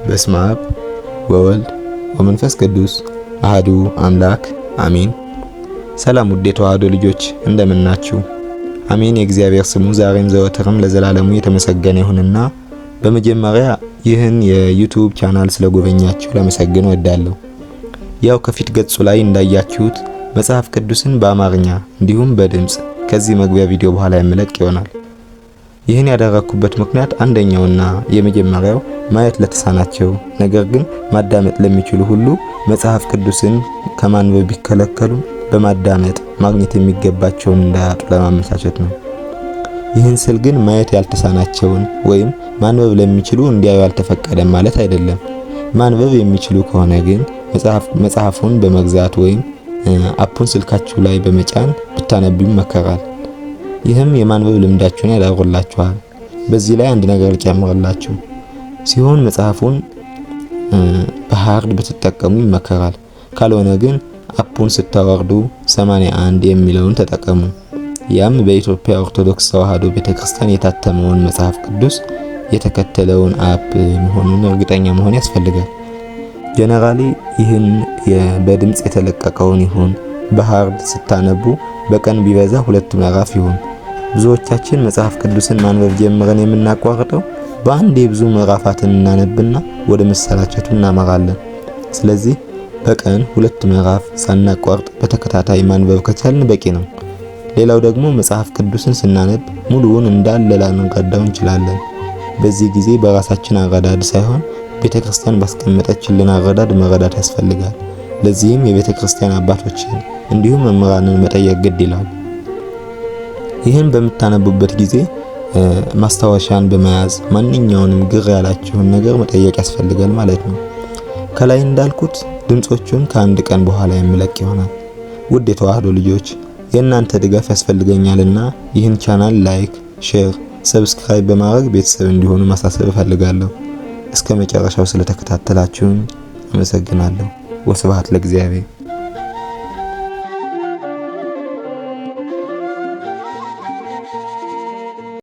በስመ አብ ወወልድ ወመንፈስ ቅዱስ አሐዱ አምላክ አሜን። ሰላም ውድ የተዋህዶ ልጆች እንደምን ናችሁ? አሜን። የእግዚአብሔር ስሙ ዛሬም ዘወትርም ለዘላለሙ የተመሰገነ ይሁንና በመጀመሪያ ይህን የዩቲዩብ ቻናል ስለጎበኛችሁ ለመሰግን እወዳለሁ። ያው ከፊት ገጹ ላይ እንዳያችሁት መጽሐፍ ቅዱስን በአማርኛ እንዲሁም በድምጽ ከዚህ መግቢያ ቪዲዮ በኋላ የምለቅ ይሆናል። ይህን ያደረኩበት ምክንያት አንደኛውና የመጀመሪያው ማየት ለተሳናቸው ነገር ግን ማዳመጥ ለሚችሉ ሁሉ መጽሐፍ ቅዱስን ከማንበብ ቢከለከሉ በማዳመጥ ማግኘት የሚገባቸውን እንዳያጡ ለማመቻቸት ነው። ይህን ስል ግን ማየት ያልተሳናቸውን ወይም ማንበብ ለሚችሉ እንዲያዩ አልተፈቀደም ማለት አይደለም። ማንበብ የሚችሉ ከሆነ ግን መጽሐፉን በመግዛት ወይም አፑን ስልካችሁ ላይ በመጫን ብታነቡ ይመከራል። ይህም የማንበብ ልምዳችሁን ያዳብርላችኋል። በዚህ ላይ አንድ ነገር ጨምርላችሁ ሲሆን መጽሐፉን በሃርድ ብትጠቀሙ ይመከራል። ካልሆነ ግን አፑን ስታወርዱ 81 የሚለውን ተጠቀሙ። ያም በኢትዮጵያ ኦርቶዶክስ ተዋህዶ ቤተክርስቲያን የታተመውን መጽሐፍ ቅዱስ የተከተለውን አፕ መሆኑን እርግጠኛ መሆን ያስፈልጋል። ጀነራሊ ይህን በድምጽ የተለቀቀውን ይሁን በሃርድ ስታነቡ በቀን ቢበዛ 2 ምዕራፍ ይሁን። ብዙዎቻችን መጽሐፍ ቅዱስን ማንበብ ጀምረን የምናቋርጠው በአንድ የብዙ ምዕራፋትን እናነብና ወደ መሰላቸቱ እናመራለን። ስለዚህ በቀን 2 ምዕራፍ ሳናቋርጥ በተከታታይ ማንበብ ከቻልን በቂ ነው። ሌላው ደግሞ መጽሐፍ ቅዱስን ስናነብ ሙሉውን እንዳለ ላንረዳው እንችላለን። በዚህ ጊዜ በራሳችን አረዳድ ሳይሆን ቤተክርስቲያን ባስቀመጠችልን አረዳድ መረዳት ያስፈልጋል። ለዚህም የቤተክርስቲያን አባቶችን እንዲሁም መምህራንን መጠየቅ ግድ ይላል። ይህን በምታነቡበት ጊዜ ማስታወሻን በመያዝ ማንኛውንም ግር ያላችሁን ነገር መጠየቅ ያስፈልጋል ማለት ነው። ከላይ እንዳልኩት ድምጾቹን ከአንድ ቀን በኋላ የምለቅ ይሆናል። ውድ የተዋህዶ ልጆች የእናንተ ድጋፍ ያስፈልገኛልና ይህን ቻናል ላይክ፣ ሼር፣ ሰብስክራይብ በማድረግ ቤተሰብ እንዲሆኑ ማሳሰብ እፈልጋለሁ። እስከ መጨረሻው ስለተከታተላችሁኝ አመሰግናለሁ። ወስብሐት ለእግዚአብሔር።